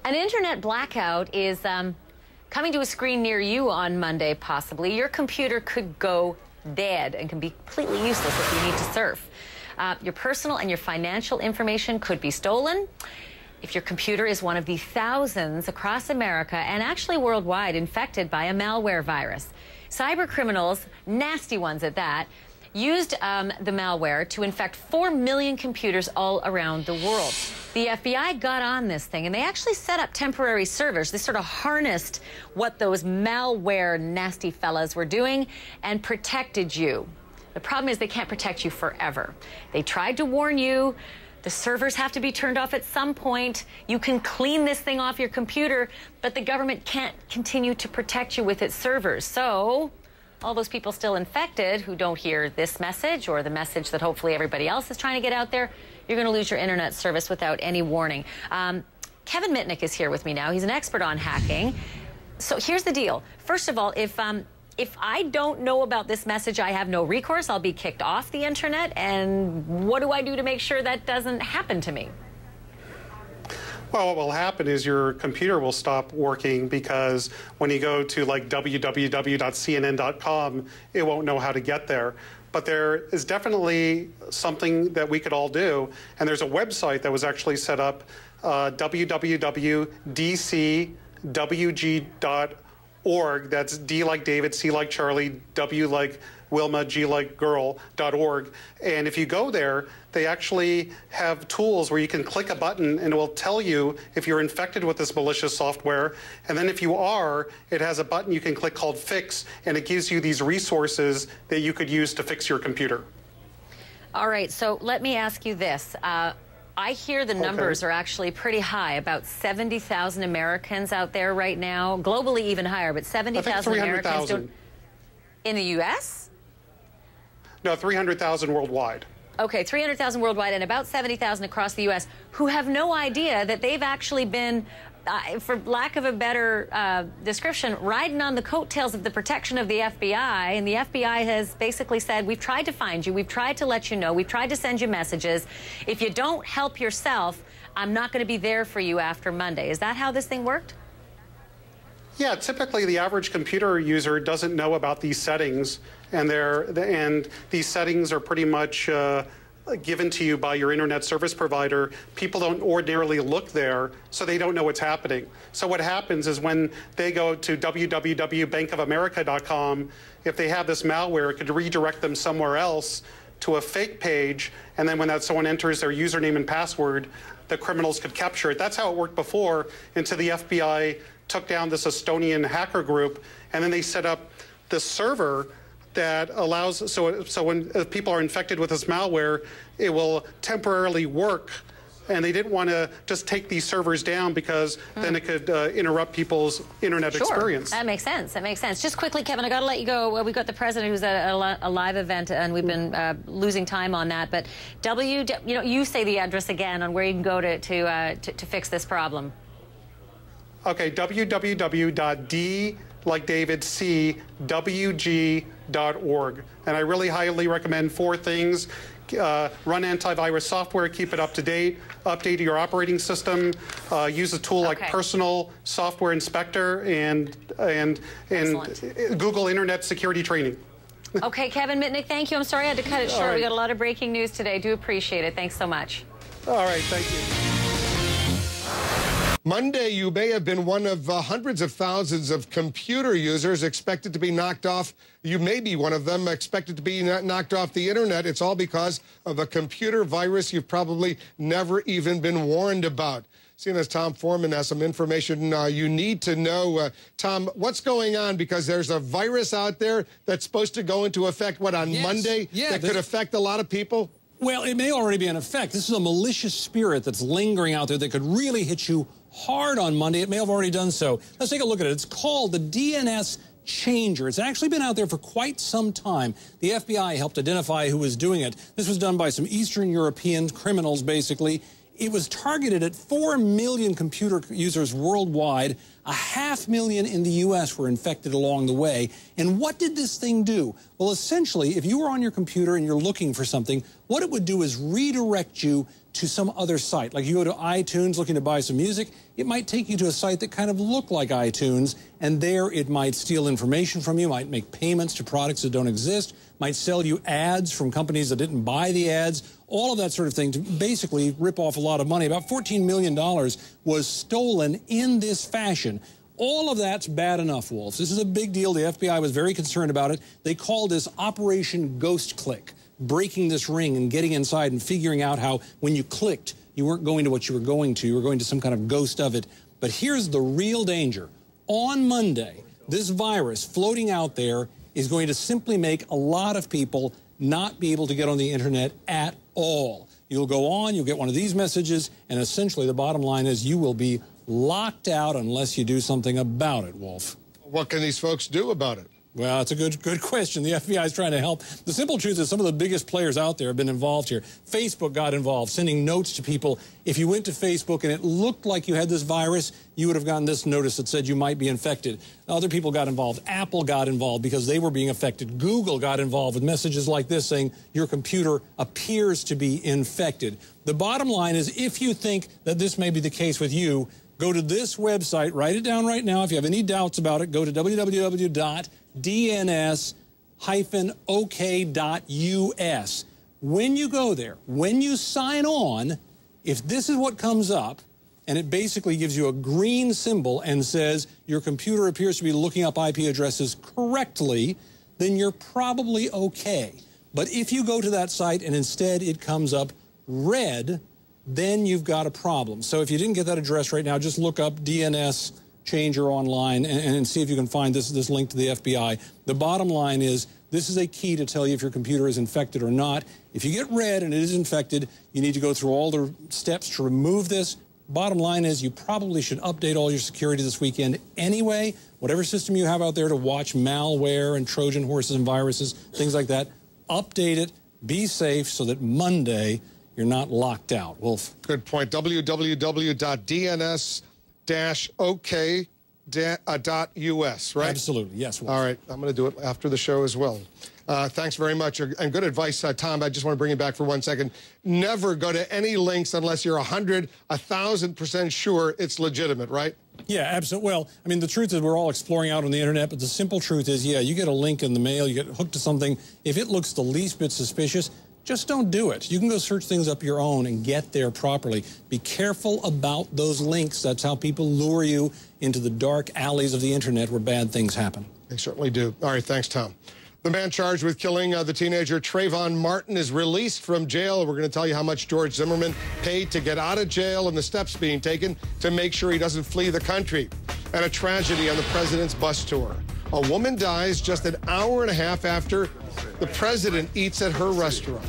An internet blackout is coming to a screen near you on Monday, possibly. Your computer could go dead and can be completely useless if you need to surf. Your personal and your financial information could be stolen. If your computer is one of the thousands across America and actually worldwide infected by a malware virus. Cyber criminals, nasty ones at that, used the malware to infect 4 million computers all around the world. The FBI got on this thing, and they actually set up temporary servers. They sort of harnessed what those malware nasty fellas were doing and protected you. The problem is they can't protect you forever. They tried to warn you. The servers have to be turned off at some point. You can clean this thing off your computer, but the government can't continue to protect you with its servers. So all those people still infected who don't hear this message or the message that hopefully everybody else is trying to get out there, you're going to lose your internet service without any warning. Kevin Mitnick is here with me now. He's an expert on hacking. So here's the deal. First of all, if I don't know about this message, I have no recourse. I'll be kicked off the internet. And what do I do to make sure that doesn't happen to me? Well, what will happen is your computer will stop working because when you go to like www.cnn.com, it won't know how to get there. But there is definitely something that we could all do. And there's a website that was actually set up, www.dcwg.org. That's D like David, C like Charlie, W like Wilma, G like girl.org. And if you go there, they actually have tools where you can click a button and it will tell you if you're infected with this malicious software. And then if you are, it has a button you can click called Fix, and it gives you these resources that you could use to fix your computer. All right, so let me ask you this. I hear the numbers are actually pretty high, about 70,000 Americans out there right now, globally even higher, but 70,000 Americans don't. In the U.S.? No, 300,000 worldwide. Okay, 300,000 worldwide and about 70,000 across the U.S. who have no idea that they've actually been, for lack of a better description, riding on the coattails of the protection of the FBI. And the FBI has basically said, we've tried to find you, we've tried to let you know, we've tried to send you messages. If you don't help yourself, I'm not going to be there for you after Monday. Is that how this thing worked? Yeah, typically the average computer user doesn't know about these settings, and these settings are pretty much given to you by your internet service provider. People don't ordinarily look there, so they don't know what's happening. So what happens is when they go to www.bankofamerica.com, if they have this malware, it could redirect them somewhere else to a fake page, and then when that someone enters their username and password, the criminals could capture it. That's how it worked before, until the FBI took down this Estonian hacker group, and then they set up this server that allows, so when people are infected with this malware, it will temporarily work. And they didn't want to just take these servers down because then it could interrupt people's internet experience. That makes sense. That makes sense. Just quickly, Kevin, I got to let you go. We've got the president who's at a live event, and we've been losing time on that. But you say the address again on where you can go to fix this problem. Okay, www.d like David C WG.org. And I really highly recommend 4 things. Run antivirus software, keep it up to date, update your operating system, use a tool like Personal Software Inspector, and Google Internet Security Training. Okay, Kevin Mitnick, thank you. I'm sorry I had to cut it short. Right. We got a lot of breaking news today. Do appreciate it. Thanks so much. All right, thank you. Monday, you may have been one of hundreds of thousands of computer users expected to be knocked off. You may be one of them expected to be knocked off the internet. It's all because of a computer virus you've probably never even been warned about. CNN's Tom Foreman has some information you need to know. Tom, what's going on? Because there's a virus out there that's supposed to go into effect, what, on Monday? Yeah, that could affect a lot of people? Well, it may already be in effect. This is a malicious spirit that's lingering out there that could really hit you hard on Monday. It may have already done so. Let's take a look at it. It's called the DNS Changer. It's actually been out there for quite some time. The FBI helped identify who was doing it. This was done by some Eastern European criminals, basically. It was targeted at 4 million computer users worldwide. 500,000 in the U.S. were infected along the way. And what did this thing do? Well, essentially, if you were on your computer and you're looking for something, what it would do is redirect you to some other site. Like you go to iTunes looking to buy some music, it might take you to a site that kind of looked like iTunes, and there it might steal information from you, might make payments to products that don't exist, might sell you ads from companies that didn't buy the ads, all of that sort of thing to basically rip off a lot of money. About $14 million was stolen in this fashion. All of that's bad enough, Wolf. This is a big deal. The FBI was very concerned about it. They called this Operation Ghost Click, breaking this ring and getting inside and figuring out how when you clicked, you weren't going to what you were going to. You were going to some kind of ghost of it. But here's the real danger. On Monday, this virus floating out there is going to simply make a lot of people not be able to get on the internet at all. You'll go on, you'll get one of these messages, and essentially the bottom line is you will be locked out unless you do something about it, Wolf. What can these folks do about it? Well, it's a good question. The FBI is trying to help. The simple truth is some of the biggest players out there have been involved here. Facebook got involved, sending notes to people. If you went to Facebook and it looked like you had this virus, you would have gotten this notice that said you might be infected. Other people got involved. Apple got involved because they were being affected. Google got involved with messages like this saying your computer appears to be infected. The bottom line is if you think that this may be the case with you, go to this website, write it down right now. If you have any doubts about it, go to www.dns-ok.us. When you go there, when you sign on, if this is what comes up, and it basically gives you a green symbol and says your computer appears to be looking up IP addresses correctly, then you're probably okay. But if you go to that site and instead it comes up red, then you've got a problem. So if you didn't get that address right now, just look up DNS Changer online and see if you can find this link to the FBI. The bottom line is this is a key to tell you if your computer is infected or not. If you get red and it is infected, you need to go through all the steps to remove this. Bottom line is you probably should update all your security this weekend anyway. Whatever system you have out there to watch malware and Trojan horses and viruses, things like that, update it, be safe so that Monday you're not locked out. Wolf. Good point. www.dns-ok.us, right? Absolutely. Yes, Wolf. All right. I'm going to do it after the show as well. Thanks very much. And good advice, Tom. I just want to bring you back for 1 second. Never go to any links unless you're 1,000% sure it's legitimate, right? Yeah, absolutely. Well, I mean, the truth is we're all exploring out on the internet, but the simple truth is, yeah, you get a link in the mail, you get hooked to something. If it looks the least bit suspicious, just don't do it. You can go search things up your own and get there properly. Be careful about those links. That's how people lure you into the dark alleys of the internet where bad things happen. They certainly do. All right, thanks, Tom. The man charged with killing the teenager Trayvon Martin is released from jail. We're going to tell you how much George Zimmerman paid to get out of jail and the steps being taken to make sure he doesn't flee the country. And a tragedy on the president's bus tour. A woman dies just an hour and a half after the president eats at her restaurant.